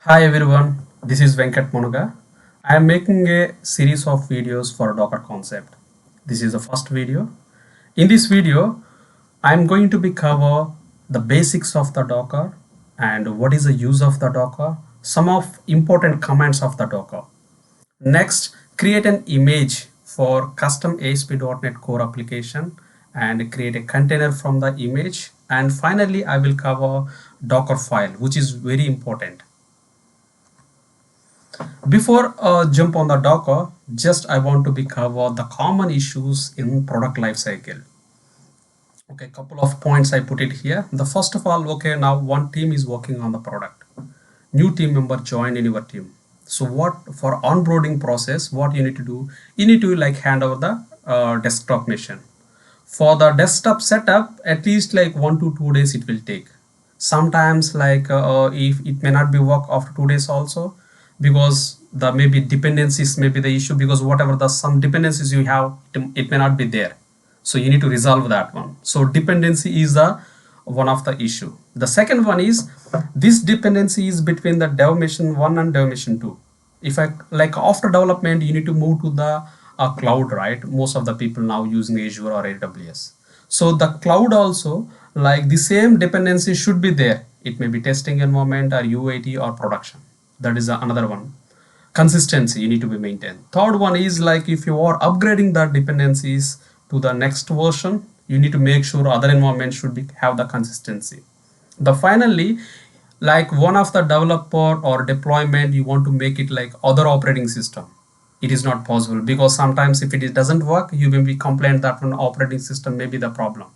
Hi everyone, this is Venkat Munuga. I am making a series of videos for Docker concept. This is the first video. In this video, I am going to be cover the basics of the Docker and what is the use of the Docker, some of important commands of the Docker. Next, create an image for custom ASP.NET Core application and create a container from the image. And finally, I will cover Docker file, which is very important. Before jump on the Docker, just I want to be cover the common issues in product lifecycle. Okay, couple of points I put it here. The first of all, okay, now one team is working on the product. New team member joined in your team. So what for onboarding process, what you need to do? You need to like hand over the desktop machine. For the desktop setup, at least like 1 to 2 days it will take. Sometimes like if it may not be work after 2 days also, because the maybe dependencies may be the issue, because whatever the some dependencies you have, it may not be there, so you need to resolve that one. So dependency is the one of the issue. The second one is this dependency is between the dev machine 1 and dev machine 2. If I like after development you need to move to the cloud, right? Most of the people now using Azure or AWS. So the cloud also, like the same dependency should be there. It may be testing environment or UAT or production. That is another one. Consistency you need to be maintained. Third one is like if you are upgrading the dependencies to the next version, you need to make sure other environments should be have the consistency. The finally, like one of the developer or deployment, you want to make it like other operating system. It is not possible, because sometimes if it doesn't work, you may be complained that one operating system may be the problem.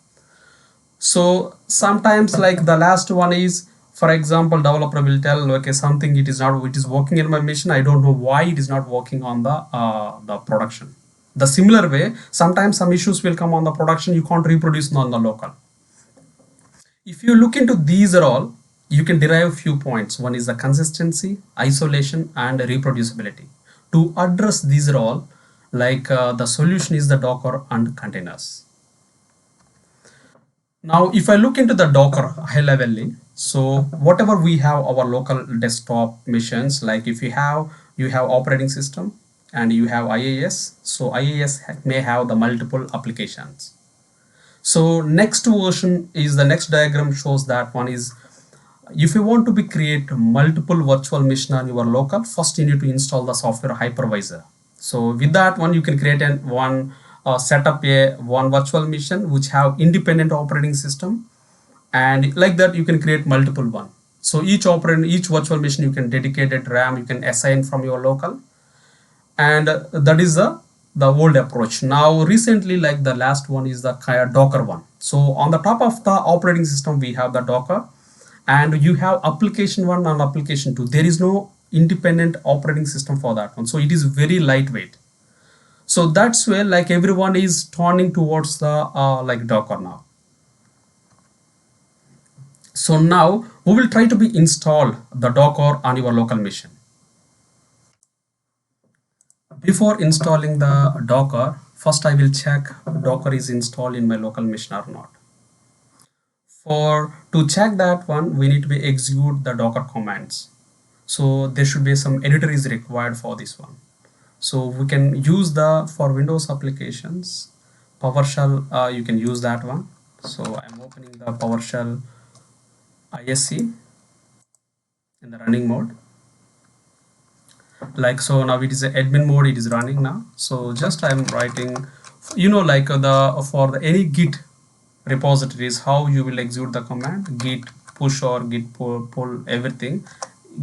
So sometimes like the last one is, for example, developer will tell, okay, something it is working in my machine, I don't know why it is not working on the production. The similar way, sometimes some issues will come on the production, you can't reproduce on the local. If you look into these are all, you can derive few points. One is the consistency, isolation, and reproducibility. To address these are all, like the solution is the Docker and containers. Now, if I look into the Docker high levelly, so whatever we have our local desktop machines, like if you have operating system and you have IaaS, so IaaS may have the multiple applications. So next version is the next diagram shows that one is, if you want to be create multiple virtual machine on your local, first you need to install the software hypervisor. So with that one you can create one set up a one virtual machine which have independent operating system, and like that you can create multiple one. So each virtual machine you can dedicated RAM you can assign from your local, and that is the old approach. Now recently, like the last one is the Docker one. So on the top of the operating system we have the Docker, and you have application 1 and application 2. There is no independent operating system for that one, so it is very lightweight. So that's where like everyone is turning towards the like Docker now. So now we will try to be install the Docker on your local machine. Before installing the Docker, first I will check Docker is installed in my local machine or not. For to check that one, we need to be execute the Docker commands. So there should be some editor is required for this one. So we can use the for Windows applications PowerShell. You can use that one. So I'm opening the PowerShell ISC in the running mode. Like so now it is a admin mode, it is running now. So just I'm writing, like the for the any Git repositories, how you will execute the command git push or git pull everything.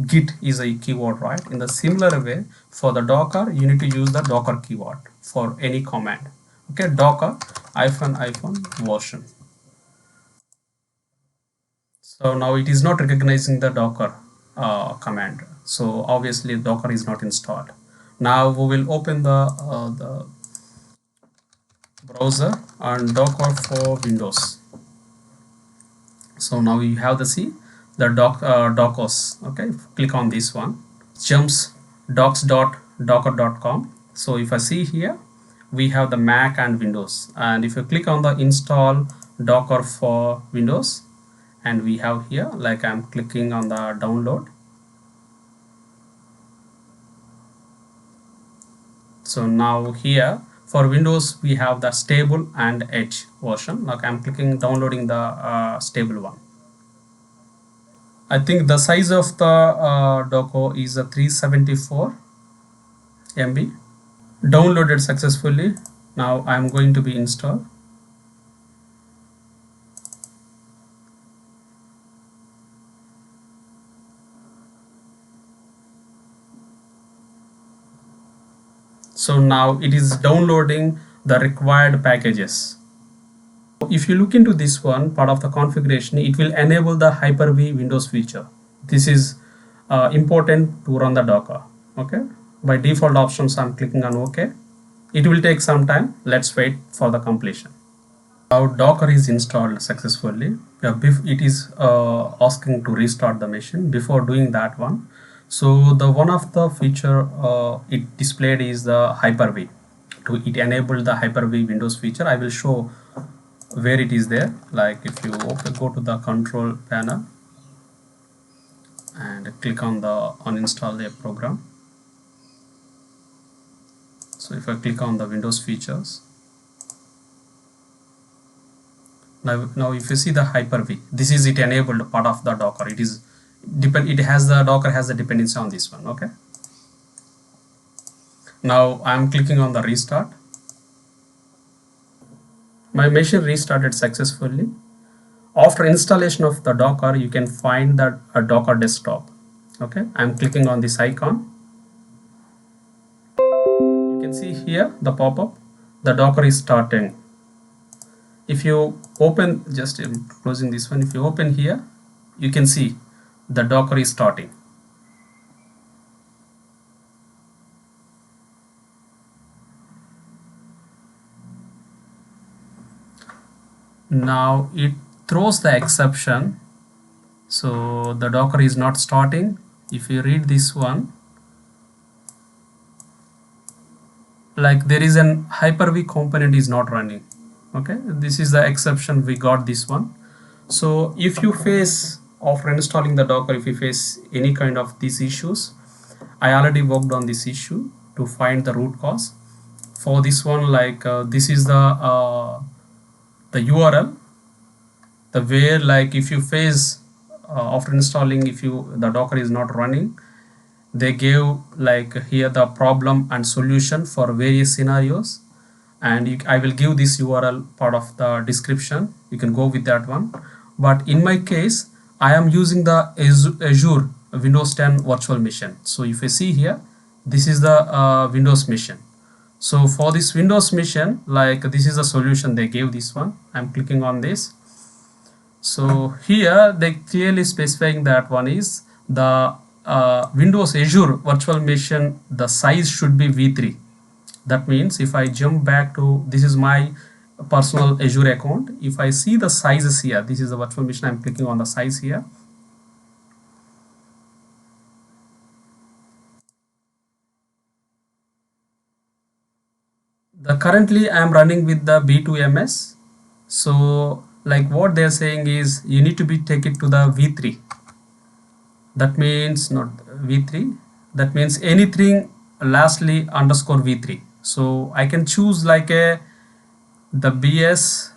Git is a keyword, right? In the similar way for the Docker you need to use the Docker keyword for any command. Okay, Docker -- version. So now it is not recognizing the Docker command, so obviously Docker is not installed. Now we will open the browser and Docker for Windows. So now you have the see the dockers. Okay, click on this one, jumps docs.docker.com. So if I see here we have the Mac and Windows, and if you click on the install Docker for Windows, and we have here like I'm clicking on the download. So now here for Windows we have the stable and edge version. Now I'm clicking downloading the stable one. I think the size of the Docker is a 374 MB. Downloaded successfully. Now I'm going to be installed. So now it is downloading the required packages. If you look into this one part of the configuration, it will enable the Hyper-V Windows feature. This is important to run the Docker. Okay, by default options I'm clicking on OK. It will take some time. Let's wait for the completion. Now Docker is installed successfully. It is asking to restart the machine. Before doing that one, so the one of the feature it displayed is the Hyper-V. To it enable the Hyper-V Windows feature, I will show where it is there. Like if you go to the control panel and click on the uninstall the program. So if I click on the Windows features, now if you see the Hyper-V, this is it enabled part of the Docker. It is it has the Docker has the dependency on this one. Okay, now I'm clicking on the restart. My machine restarted successfully. After installation of the Docker, you can find that a Docker desktop. Okay, I'm clicking on this icon. You can see here the pop-up. The Docker is starting. If you open, just closing this one, if you open here, you can see the Docker is starting. Now it throws the exception, so the Docker is not starting. If you read this one, like there is an Hyper-V component is not running. Okay, this is the exception, we got this one. So if you face after installing the Docker, if you face any kind of these issues, I already worked on this issue to find the root cause. For this one, like this is the URL, the where like if you face after installing, if you the Docker is not running, they gave like here the problem and solution for various scenarios, and I will give this URL part of the description. You can go with that one. But in my case, I am using the Azure Windows 10 virtual machine. So if you see here, this is the Windows machine. So for this Windows machine, like this is the solution they gave this one. I'm clicking on this. So here they clearly specifying that one is the Windows Azure virtual machine, the size should be v3. That means if I jump back to, this is my personal Azure account, if I see the sizes here, this is the virtual machine, I'm clicking on the size here. Currently I am running with the B2MS. So like what they're saying is you need to take it to the v3. That means not v3, that means anything lastly underscore v3. So I can choose like the BS,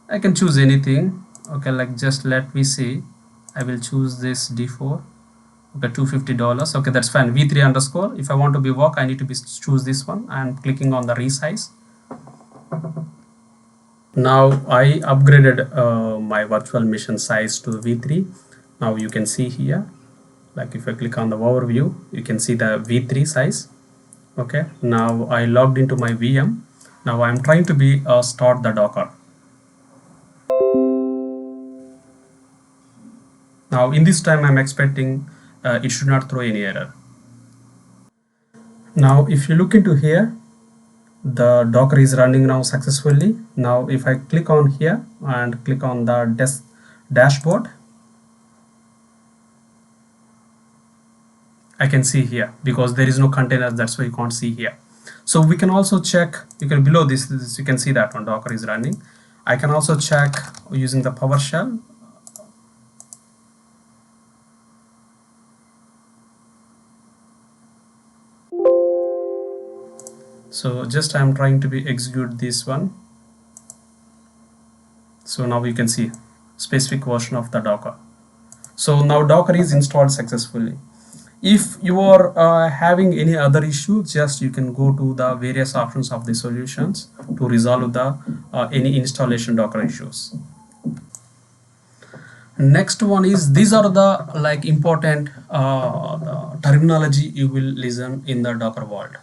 I can choose anything. Okay, like just let me see, I will choose this D4. Okay, $250. Okay, that's fine. v3 underscore. If I want to be work, I need to choose this one. I'm clicking on the resize. Now I upgraded my virtual machine size to v3. Now you can see here, like if I click on the overview, you can see the v3 size. Okay, now I logged into my VM. Now I'm trying to start the Docker. Now in this time I'm expecting it should not throw any error. Now if you look into here, the Docker is running now successfully. Now if I click on here and click on the dashboard, I can see here because there is no containers, that's why you can't see here. So we can also check, you can below this you can see that one Docker is running. I can also check using the PowerShell. So just I'm trying to be execute this one. So now you can see specific version of the Docker. So now Docker is installed successfully. If you are having any other issue, just you can go to the various options of the solutions to resolve the any installation Docker issues. Next one is, these are the like important the terminology you will listen in the Docker world.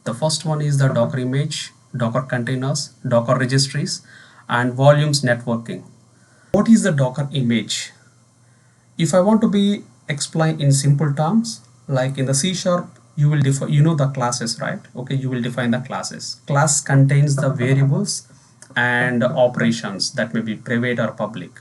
The first one is the Docker image, Docker containers, Docker registries, and volumes networking. What is the Docker image? If I want to be explained in simple terms, like in the C#, you will define, you know, the classes, right? Okay, you will define the classes. Class contains the variables and operations that may be private or public.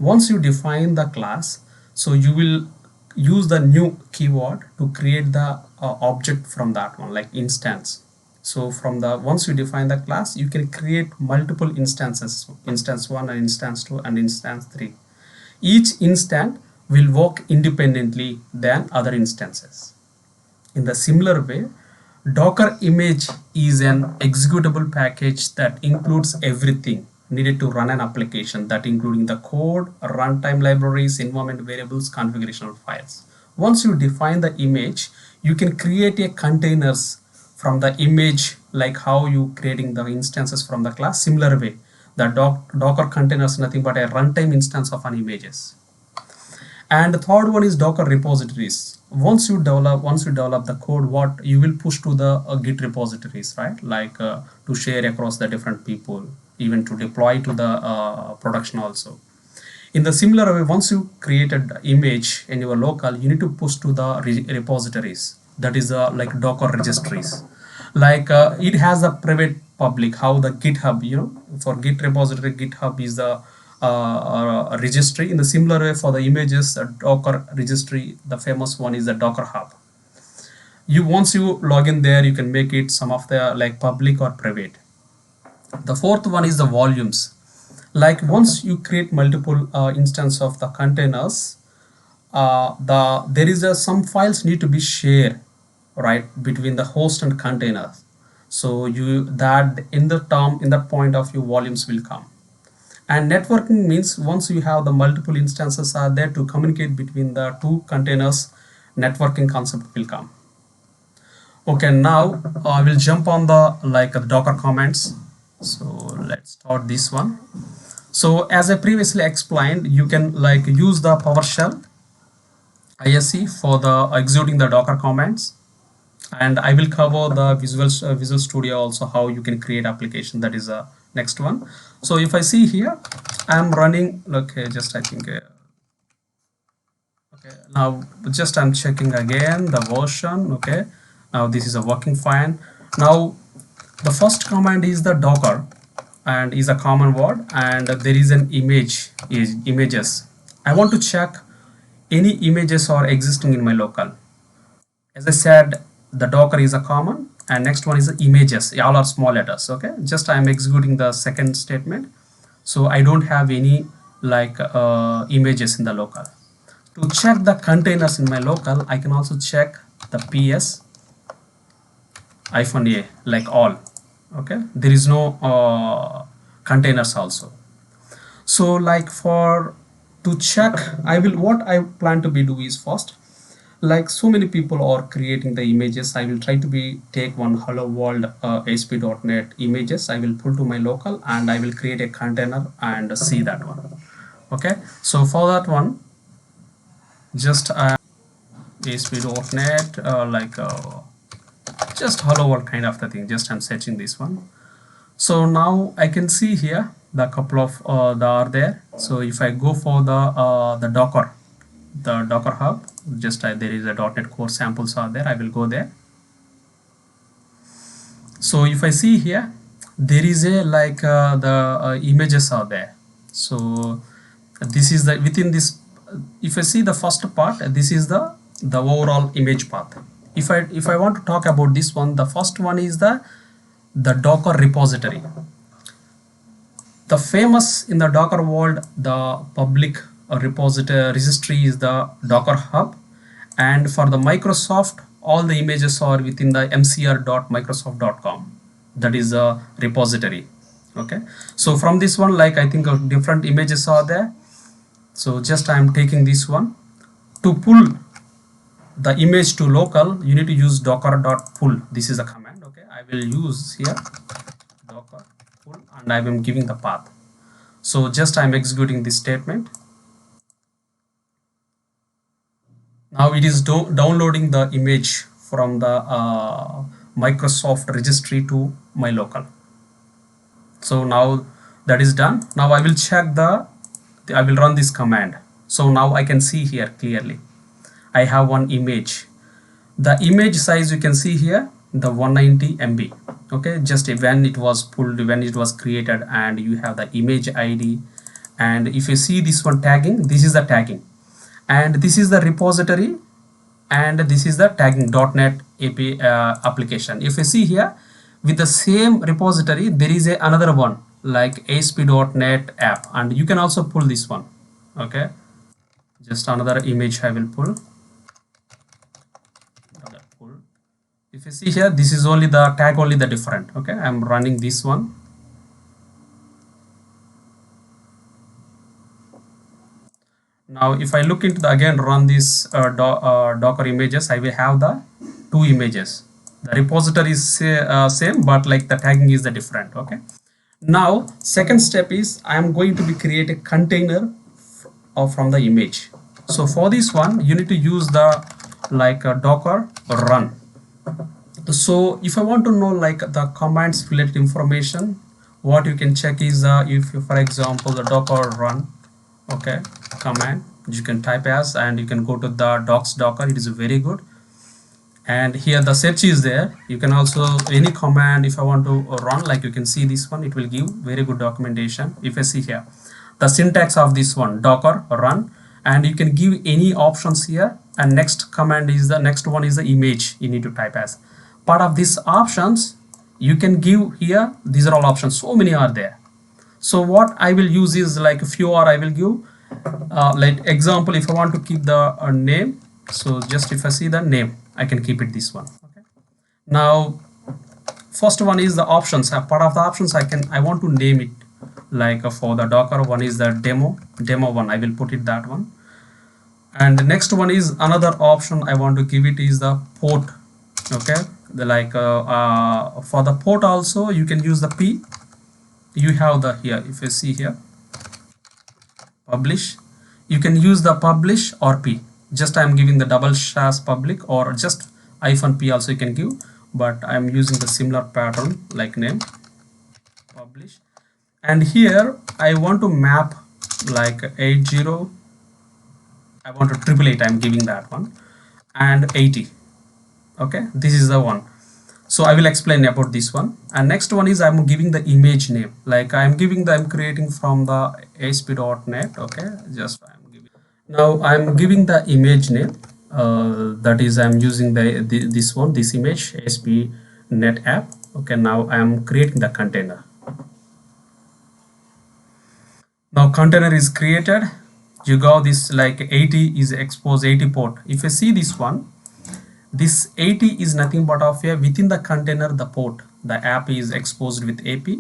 Once you define the class, so you will use the new keyword to create the object from that one, like instance. So from the, once you define the class, you can create multiple instances, instance 1 and instance 2 and instance 3. Each instance will work independently than other instances. In the similar way, Docker image is an executable package that includes everything needed to run an application, that including the code, runtime libraries, environment variables, configurational files. Once you define the image, you can create a containers from the image, like how you creating the instances from the class. Similar way, the Docker containers nothing but a runtime instance of an images. And the third one is Docker repositories. Once you develop the code, what you will push to the Git repositories, right? Like to share across the different people, even to deploy to the production also. In the similar way, once you created image in your local, you need to push to the repositories. That is like Docker registries. Like it has a private public, how the GitHub, you know, for Git repository, GitHub is the registry. In the similar way, for the images, Docker registry, the famous one is the Docker Hub. You, once you log in there, you can make it some of the like public or private. The fourth one is the volumes. Like once you create multiple instance of the containers, there is some files need to be shared, right, between the host and containers. So you, that in the term, in that point of view, volumes will come. And networking means once you have the multiple instances are there to communicate between the two containers, networking concept will come. Okay, now I will jump on the like Docker comments. So let's start this one. So as I previously explained, you can like use the PowerShell ISE for the executing the Docker commands, and I will cover the Visual Studio also, how you can create application. That is a next one. So if I see here, I am running, okay, just I think okay, now just I'm checking again the version. Okay, now this is a working fine. Now the first command is the Docker and is a common word, and there is an image, is images. I want to check any images are existing in my local. As I said, the Docker is a common, and next one is the images, all are small letters. Okay, just I am executing the second statement, so I don't have any like images in the local. To check the containers in my local, I can also check the ps -a, like all. Okay, there is no containers also. So like for to check, what I plan to be do is first, like so many people are creating the images, I will try to be take one hello world ASP.NET images, I will pull to my local and I will create a container and see that one. Okay, so for that one, just ASP.NET like just hello world kind of the thing, just I'm searching this one. So now I can see here the couple of the are there. So if I go for the Docker Hub, just there is a .NET Core samples are there, I will go there. So if I see here, there is a like the images are there. So this is the within this, if I see the first part, this is the overall image path. If I want to talk about this one, the first one is the Docker repository. The famous in the Docker world, the public repository registry is the Docker Hub, and for the Microsoft all the images are within the mcr.microsoft.com. That is a repository. Okay, so from this one, like I think different images are there. So just I am taking this one. To pull the image to local, you need to use docker.pull. This is a command. Okay, I will use here docker pull, and I am giving the path. So just I am executing this statement. Now it is downloading the image from the Microsoft registry to my local. So now that is done. Now I will check I will run this command. So now I can see here clearly I have one image. The image size you can see here, the 190 MB. Okay, just when it was pulled, when it was created, and you have the image ID. And if you see this one tagging, this is the tagging, and this is the repository, and this is the tagging .NET API application. If you see here, with the same repository, there is another one like ASP.NET app, and you can also pull this one. Okay, just another image I will pull. If you see here, this is only the tag, only the different. Okay, I'm running this one. Now if I look into the again run this Docker images, I will have the two images. The repository is same, but like the tagging is the different. Okay, now second step is I am going to be create a container from the image. So for this one, you need to use the like docker run. So if I want to know like the commands related information, what you can check is if you, for example, the docker run, okay, command you can type as, and you can go to the docs.docker. It is very good, and here the search is there. You can also any command if I want to run, like you can see this one, it will give very good documentation. If I see here the syntax of this one, docker run, and you can give any options here, and next command is the next one is the image you need to type as. Part of these options you can give here, these are all options, so many are there. So what I will use is like a few, or I will give like example, if I want to keep the name, so just if I see the name, I can keep it this one. Okay, now first one is the options. Part of the options I want to name it like for the docker one is the demo one, I will put it that one. And the next one is another option I want to give it is the port. Okay, the like for the port also you can use the P. You have the here, if you see here publish, you can use the publish or P. Just I am giving the double slash public, or just -P also you can give, but I am using the similar pattern like name publish. And here I want to map like 80, I want to 888, I am giving that one, and 80. Okay, this is the one. So I will explain about this one. And next one is I'm giving the image name, like I'm creating from the ASP.NET. Okay, just I'm giving the image name, that is I'm using this image ASP.NET app. Okay, now I'm creating the container. Now container is created. You got this like 80 is exposed 80 port. If you see this one, this 80 is nothing but of here within the container, the port, the app is exposed with AP.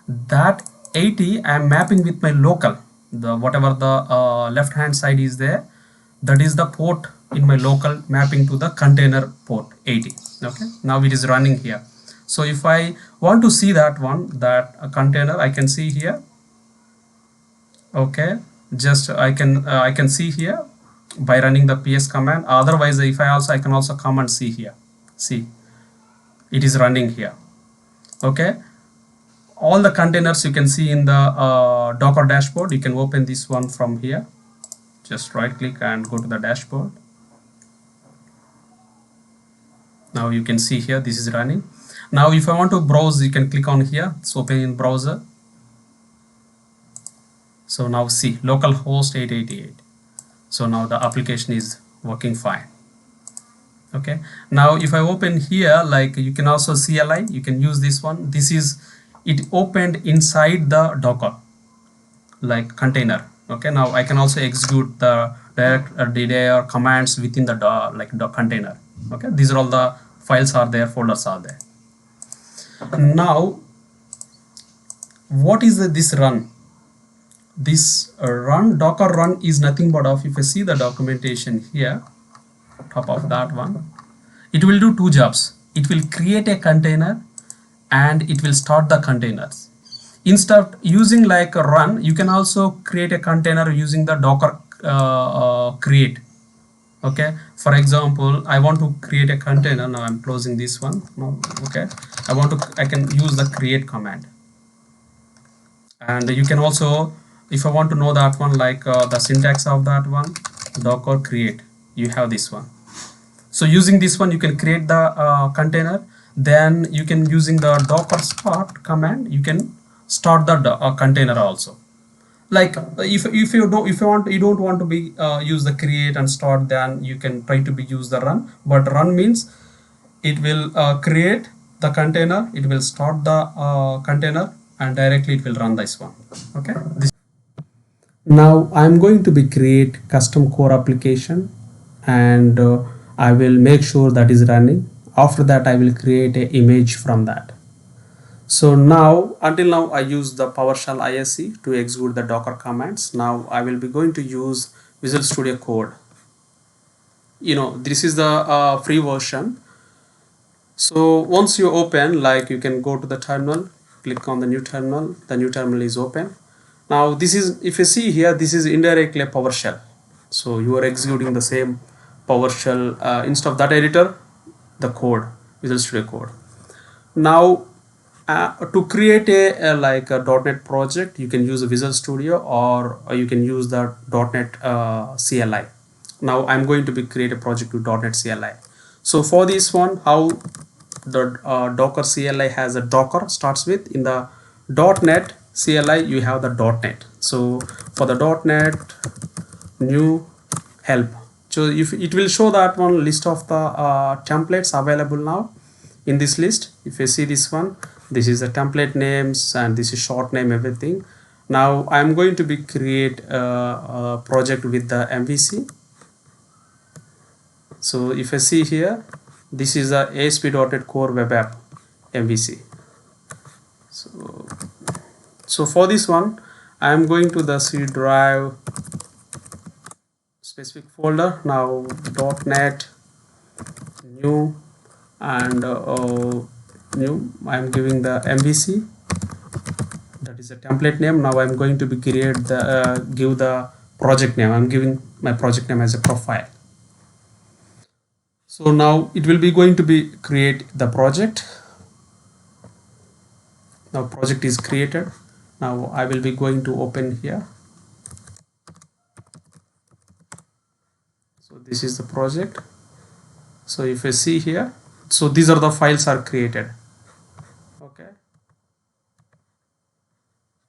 That 80 I am mapping with my local, the whatever the left hand side is there, that is the port in my local mapping to the container port 80. Okay, now it is running here. So if I want to see that one, that container, I can see here. Okay, just I can see here by running the ps command. Otherwise if I can also come and see here, see it is running here. Okay, all the containers you can see in the docker dashboard. You can open this one from here, just right click and go to the dashboard. Now you can see here this is running. Now if I want to browse, you can click on here, it's open in browser. So now see localhost 8088. So now the application is working fine. Okay, now if I open here, like you can also CLI, you can use this one. This is it opened inside the docker like container. Okay, now I can also execute the direct DDR commands within the container. Okay, these are all the files are there, folders are there. Now what is this run? This run, docker run, is nothing but of, if I see the documentation here, top of that one, it will do two jobs. It will create a container and it will start the containers. Instead of using like a run, you can also create a container using the docker create. Okay, for example, I want to create a container. Now I'm closing this one. No, okay, I can use the create command. And you can also, if I want to know that one, like the syntax of that one, docker create, you have this one. So using this one you can create the container, then you can, using the docker start command, you can start the container also. Like if you don't want to be use the create and start, then you can try to be use the run. But run means it will create the container, it will start the container, and directly it will run this one. Okay, now I'm going to be create custom core application, and I will make sure that is running. After that I will create a image from that. So now, until now I use the PowerShell ISE to execute the docker commands. Now I will be going to use Visual Studio Code. This is the free version. So once you open, like, you can go to the terminal, click on the new terminal is open. Now this is, if you see here, this is indirectly a PowerShell. So you are executing the same PowerShell instead of that editor, the code, Visual Studio Code. Now to create a like a .NET project, you can use a Visual Studio, or you can use the .NET CLI. Now I'm going to be create a project with .NET CLI. So for this one, how the Docker CLI has a Docker starts with, in the .NET CLI you have the .NET. So for the .NET new help, so if it will show that one list of the templates available now in this list. If you see this one, this is the template names and this is short name, everything. Now I'm going to be create a project with the MVC. So if I see here, this is a ASP.NET Core Web App MVC. So for this one, I am going to the C drive specific folder. Now .NET new and new, I am giving the MVC, that is a template name. Now I am going to be create the give the project name. I am giving my project name as a profile. So now it will be going to be create the project. Now project is created. Now I will be going to open here. So this is the project. So if I see here, so these are the files are created. Okay,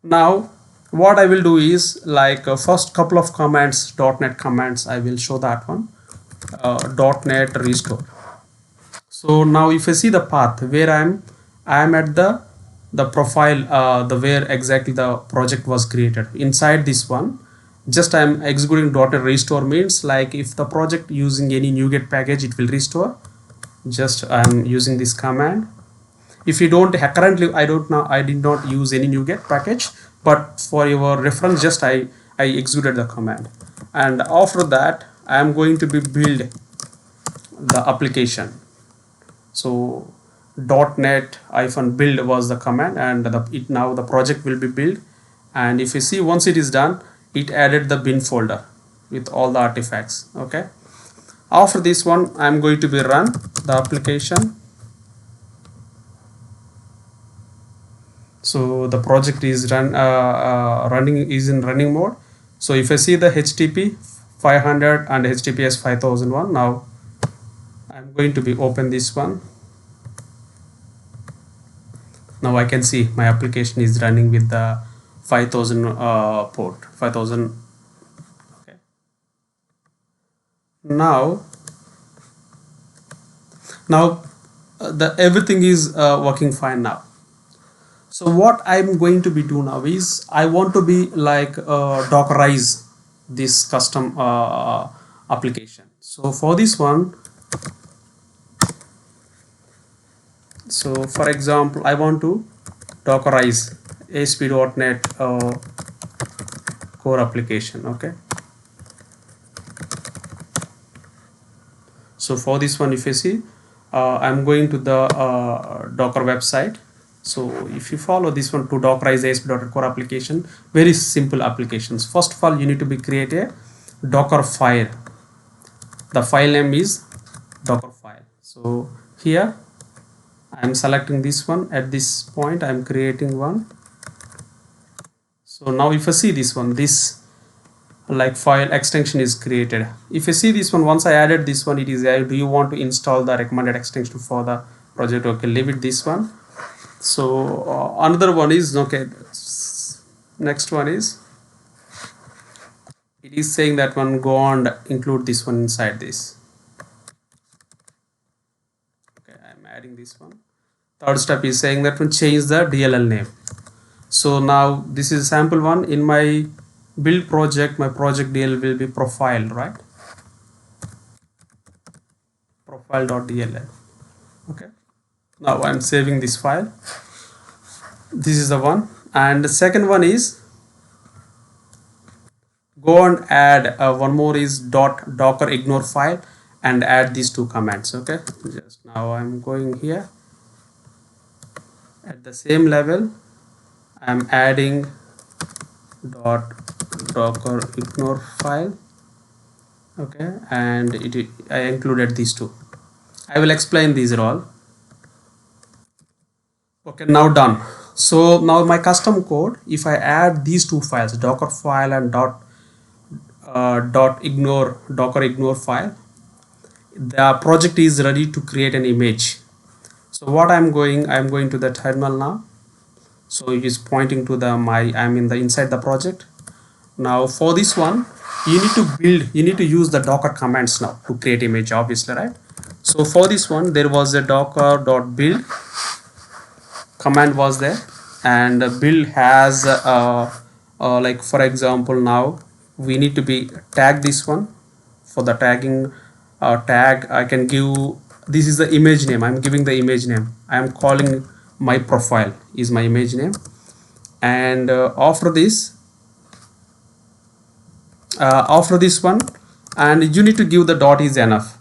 now what I will do is, like, first couple of commands, .NET commands, I will show that one. .NET restore. So now if I see the path where I am at the profile, the where exactly the project was created. Inside this one, just I am executing .NET restore means, like, if the project using any NuGet package, it will restore. Just I am using this command. If you don't, currently I don't know, I did not use any NuGet package, but for your reference, just I executed the command. And after that I am going to be build the application. So .NET -build was the command, and now the project will be built. And if you see, once it is done, it added the bin folder with all the artifacts. Okay, after this one, I am going to be run the application. So the project is running is in running mode. So if I see the HTTP 500 and HTTPS 5001, now I'm going to be open this one. Now I can see my application is running with the 5000 port 5000. Okay, now the everything is working fine now. So what I'm going to be do now is, I want to be like Dockerize this custom application. So for this one, So for example, I want to dockerize ASP.NET core application. Okay, so for this one, if you see, I'm going to the Docker website. So if you follow this one to dockerize ASP.NET core application, very simple applications. First of all, you need to be create a Docker file. The file name is Docker file. So here I'm selecting this one. At this point I'm creating one. So now if I see this one, this like file extension is created. If you see this one, once I added this one, it is do you want to install the recommended extension for the project? Okay, leave it this one. So another one is, okay, next one is, it is saying that one go and include this one inside this. Okay, I'm adding this one. Third step is saying that one change the DLL name. So now this is sample one. In my build project, my project DLL will be profile, right? Profile.dll. Okay, now I'm saving this file. This is the one. And the second one is, go and add one more is docker ignore file and add these two commands. Okay, just now I'm going here at the same level. I'm adding docker ignore file. Okay, and I included these two. I will explain these all. Okay, now done. So now my custom code, if I add these two files, docker file and docker ignore file, the project is ready to create an image. So what I'm going to the terminal now. So it is pointing to I'm in the inside the project. Now for this one, you need to use the docker commands now to create image, obviously, right? So for this one, there was a docker.build command was there, and build has like for example, now we need to be tag this one. For the tagging tag, I can give, this is the image name. I'm giving the image name. I am calling my profile is my image name, and after this one, and you need to give the dot is enough.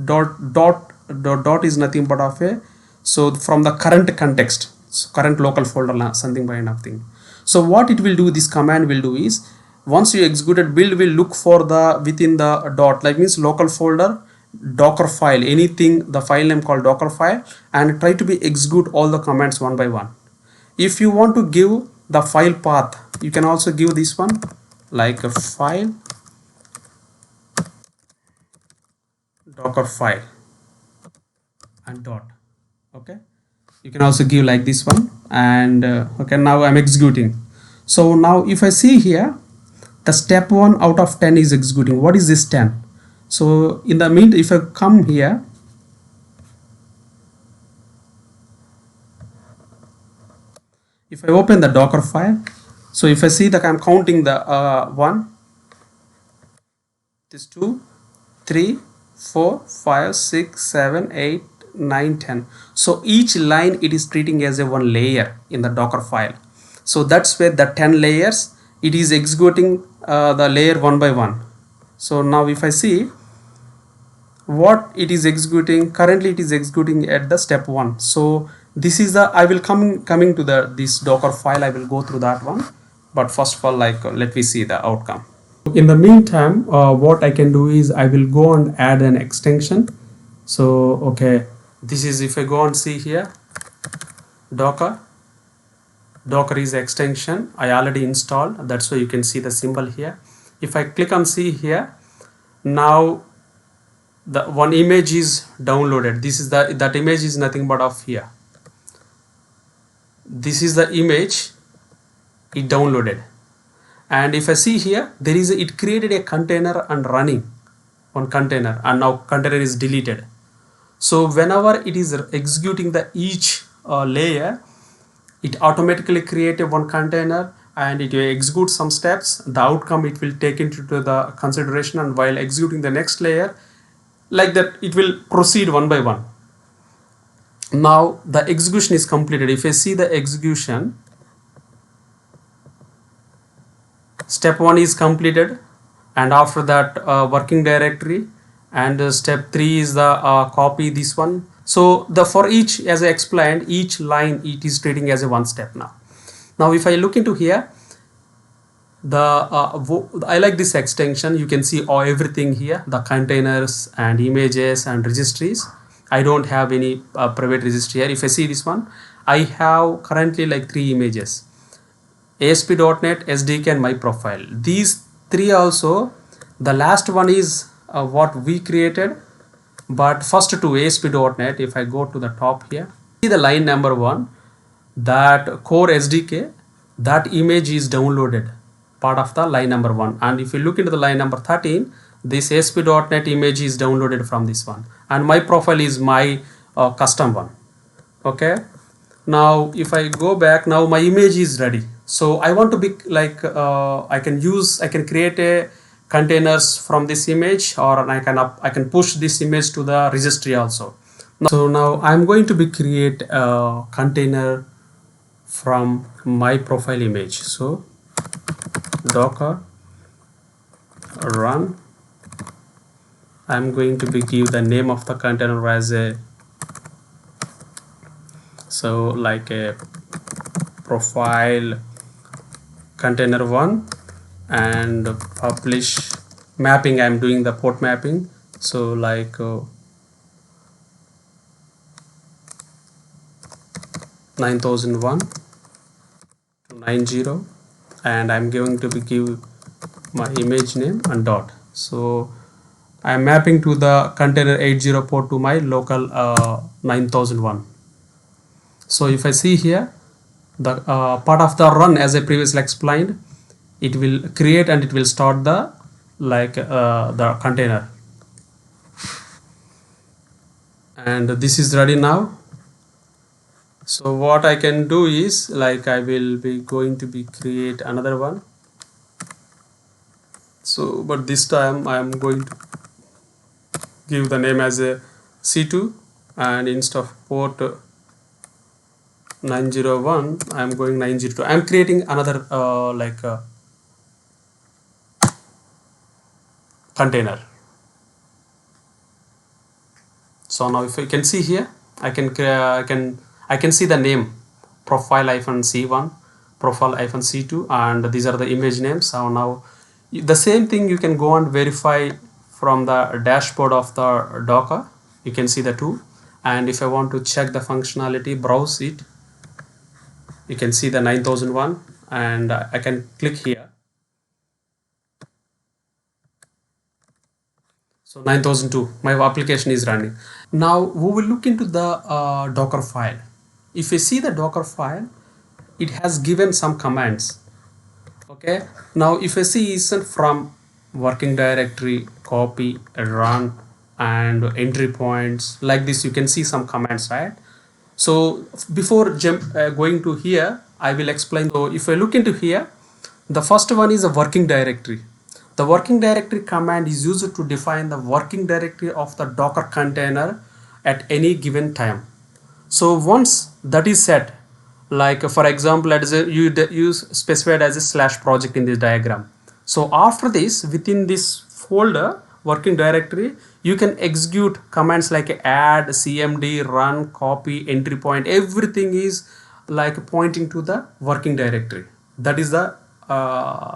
Dot is nothing but of a, so from the current context, so current local folder, something by nothing. So what it will do, this command will do is, once you executed, build will look for the within the dot, like means local folder, docker file, anything, the file name called docker file, and try to be execute all the commands one by one. If you want to give the file path, you can also give this one like a file docker file and dot. Okay, you can also give like this one, and okay, now I'm executing. So now if I see here, the step 1 out of 10 is executing. What is this 10? So in the mean, if I come here, if I open the docker file, so if I see that I'm counting the 1, this 2, 3, 4, 5, 6, 7, 8, 9, 10. So each line it is treating as a one layer in the docker file. So that's where the 10 layers it is executing the layer one by one. So now if I see what it is executing, currently it is executing at the step 1. So this is the, I will coming to the this docker file, I will go through that one, but first of all, like let me see the outcome. In the meantime, what I can do is I will go and add an extension. So okay, this is, if I go and see here, docker is the extension I already installed, that's why you can see the symbol here. If I click on see here, now the one image is downloaded. This is that image is nothing but of here. This is the image it downloaded, and if I see here, there is it created a container and running one container, and now container is deleted. So whenever it is executing the each layer, it automatically create a one container and it will execute some steps. The outcome it will take into the consideration, and while executing the next layer, like that it will proceed one by one. Now the execution is completed. If I see the execution, step 1 is completed, and after that working directory, and step 3 is the copy this one. So the for each, as I explained, each line it is treating as a one step. Now if I look into here, the I like this extension. You can see all everything here, the containers and images and registries. I don't have any private registry here. If I see this one, I have currently like 3 images: ASP.NET, SDK, and my profile. These 3 also, the last one is what we created, but first to ASP.NET, if I go to the top here, see the line number 1, that core SDK, that image is downloaded, part of the line number 1. And if you look into the line number 13, this ASP.NET image is downloaded from this one, and my profile is my custom one. Okay, now if I go back, now my image is ready. So I want to be like I can create a containers from this image, or I can push this image to the registry also. So now I'm going to be create a container from my profile image. So docker run, I'm going to be give the name of the container as a, so like a profile container 1, and publish mapping. I'm doing the port mapping, so like 9001 to 90, and I'm going to be give my image name and dot. So I'm mapping to the container 80 port to my local 9001. So if I see here, the part of the run, as I previously explained, it will create and it will start the the container, and this is ready now. So what I can do is, like, I will be going to be create another one. So but this time I am going to give the name as a C2, and instead of port 901 I am going 902. I am creating another container. So now if you can see here, I can see the name profile-c1, profile-c2, and these are the image names. So now the same thing you can go and verify from the dashboard of the Docker. You can see the two, and if I want to check the functionality, browse it, you can see the 9001, and I can click here. So 9002, my application is running. Now we will look into the Docker file. If you see the Docker file, it has given some commands. Okay, now if I see is from working directory, copy, run, and entry points, like this, you can see some commands, right? So before going to here, I will explain. So if I look into here, the first one is a working directory. The working directory command is used to define the working directory of the Docker container at any given time. So once that is set, like for example, you specified as a slash project in this diagram. So after this, within this folder working directory, you can execute commands like add, cmd, run, copy, entry point. Everything is like pointing to the working directory. That is the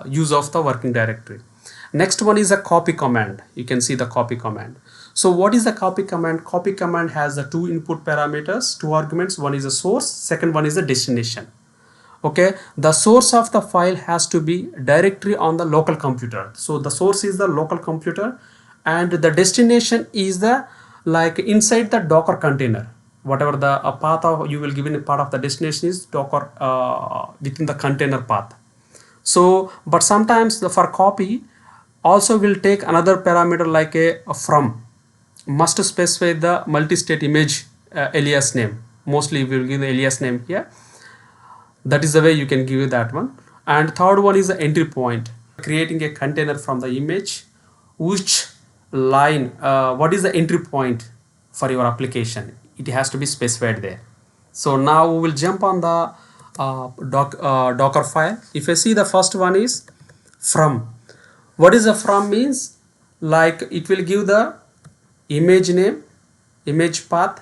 use of the working directory. Next one is a copy command. You can see the copy command. So what is the copy command? Copy command has the 2 input parameters, 2 arguments. One is a source, second one is a destination. Okay, the source of the file has to be directory on the local computer. So the source is the local computer, and the destination is the like inside the Docker container. Whatever the path of you will give in a part of the destination is Docker within the container path. So but sometimes for copy also will take another parameter like a from. Must specify the multi-state image alias name. Mostly we will give the alias name here. That is the way you can give that one. And third one is the entry point. Creating a container from the image, which line, what is the entry point for your application? it has to be specified there. So now we will jump on the Docker file. If I see the first one is from. What is the from means? Like it will give the image name, image path,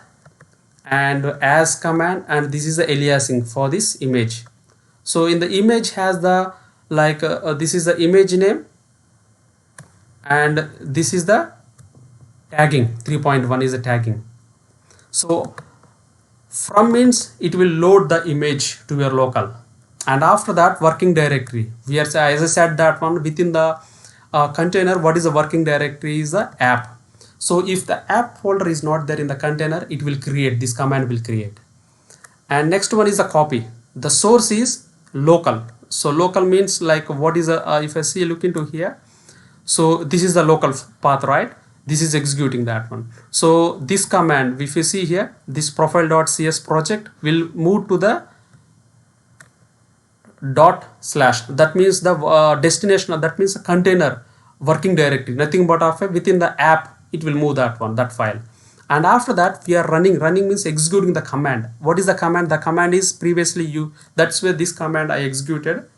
and as command, and this is the aliasing for this image. So in the image has the this is the image name, and this is the tagging. 3.1 is the tagging. So from means it will load the image to your local, and after that working directory. We are, as I said, that one within the container. What is the working directory is the app. So if the app folder is not there in the container, it will create, this command will create. And next one is the copy. The source is local. So local means like what is a if I see look into here, so this is the local path, right? This is executing that one. So this command, if you see here, this profile.cs project will move to the /, that means the destination, that means the container working directory, nothing but of within the app it will move that one, that file. And after that we are running means executing the command. What is the command? The command is previously that's where this command I executed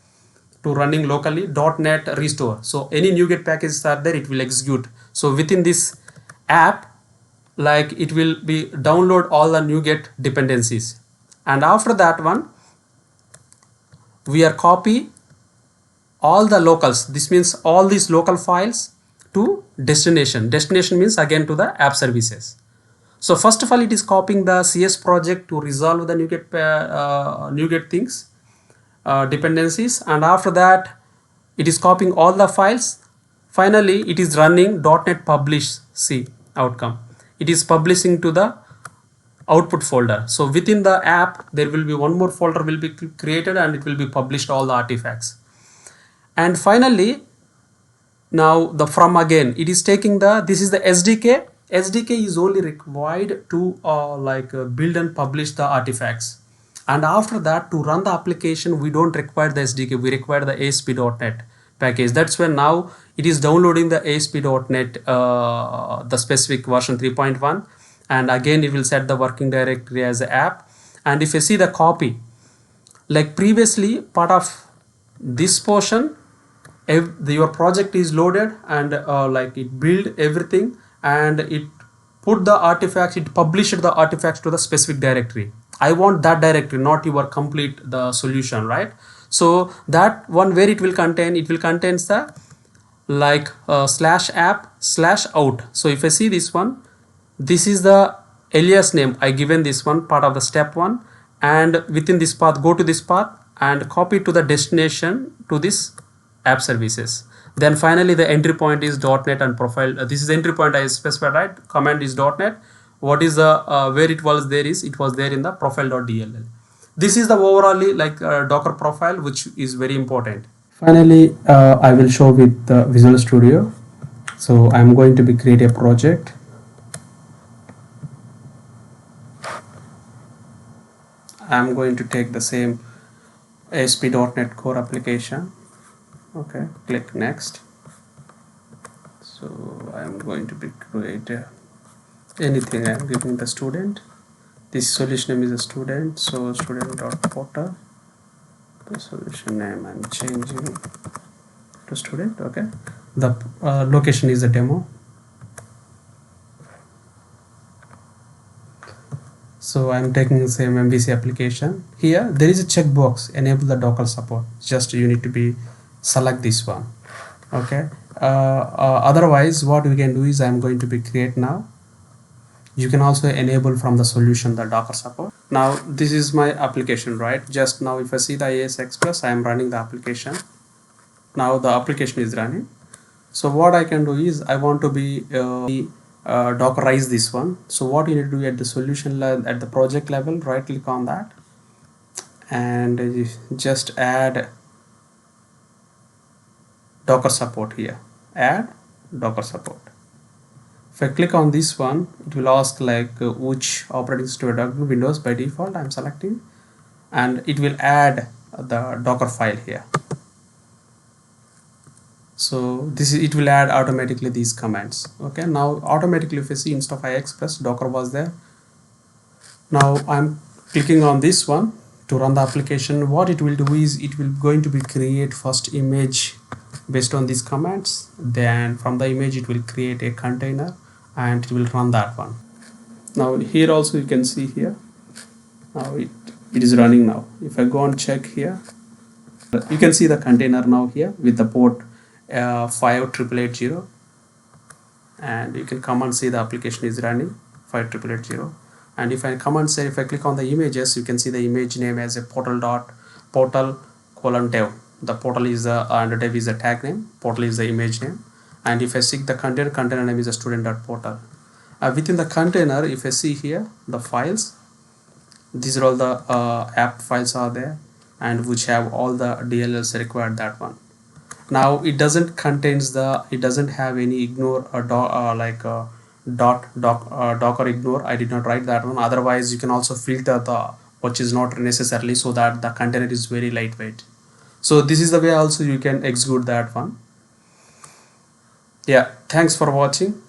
to running locally .NET restore. So any NuGet packages are there, it will execute. So within this app, like it will be download all the NuGet dependencies, and after that one we are copy all the locals. This means all these local files to destination. Destination means again to the app services. So first of all it is copying the CS project to resolve the NuGet things, dependencies, and after that it is copying all the files. Finally it is running .NET publish C outcome. It is publishing to the output folder. So within the app there will be one more folder will be created, and it will be published all the artifacts. And finally now the from again, it is taking the, this is the SDK. SDK is only required to build and publish the artifacts, and after that to run the application we don't require the SDK, we require the ASP.NET package. That's when now it is downloading the ASP.NET the specific version 3.1, and again it will set the working directory as an app. And if you see the copy, like previously part of this portion, your project is loaded, and like it build everything, and it put the artifacts, it published the artifacts to the specific directory. I want that directory, not your complete the solution, right? So that one where it will contain the /app/out. So if I see this one, this is the alias name I given this one part of the step one, and within this path go to this path and copy to the destination to this app services. Then finally the entry point is .NET and profile. This is the entry point I specified, right? Command is .NET. What is the where it was there is, it was there in the profile.dll. This is the overall Docker profile, which is very important. Finally I will show with Visual Studio. So I'm going to be create a project. I'm going to take the same ASP.NET Core application. Okay, click next. So I'm going to be create anything. I'm giving the student. This solution name is a student, so student.portal. The solution name I'm changing to student. Okay, the location is a demo. So I'm taking the same MVC application. Here there is a checkbox, enable the Docker support. Just you need to be select this one. Okay, otherwise what we can do is I'm going to be create now. You can also enable from the solution the Docker support. Now this is my application, right? Just now if I see the AS Express, I am running the application. Now the application is running. So what I can do is I want to be Dockerize this one. So what you need to do at the solution at the project level, right click on that and just add Docker support here. Add Docker support. If I click on this one, it will ask which operating system, Windows by default I'm selecting, and it will add the Docker file here. So this is, it will add automatically these commands. Okay, now automatically if you see instead of iExpress, Docker was there. Now I'm clicking on this one to run the application. What it will do is it will going to be create first image based on these commands. Then from the image it will create a container and it will run that one. Now here also you can see here. Now it is running now. If I go and check here, you can see the container now here with the port 58880, and you can come and see the application is running 58880. And if I come and say, if I click on the images, you can see the image name as a portal.portal:dev. The portal is and dev is a tag name, portal is the image name. And if I seek the container name is a student.portal. Within the container, if I see here the files, these are all the app files are there, and which have all the DLLs required, that one. Now it doesn't have any ignore or docker ignore. I did not write that one. Otherwise you can also filter the which is not necessarily, so that the container is very lightweight. So this is the way also you can execute that one. Yeah, thanks for watching.